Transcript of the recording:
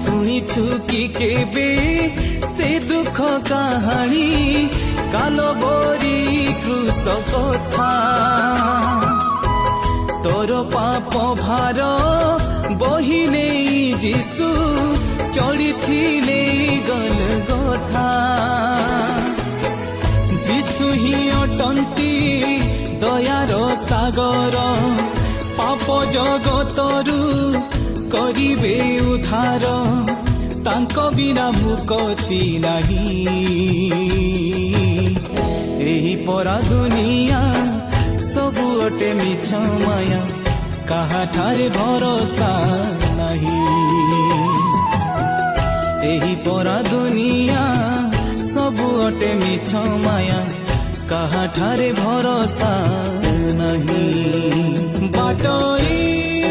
শুনিছু কি কেবে সে দুঃখ কাহানি কালো বরি ক্রুশ কথা তোর পাপ ভার বহি নেই যিশু চড়িথিলে গলগথা যিশু হি অটন্তি দয়ার সাগর পাপ জগতরু করিবে উদ্ধার তাঙ্ক বিনা মুকতি নাহি এই পরা দুনিয়া सबु अटे मिछ माया कहा ठारे भरोसा नहीं एही परा दुनिया सबु अटे मिछ माया कहा ठारे भरोसा नहीं बाटोई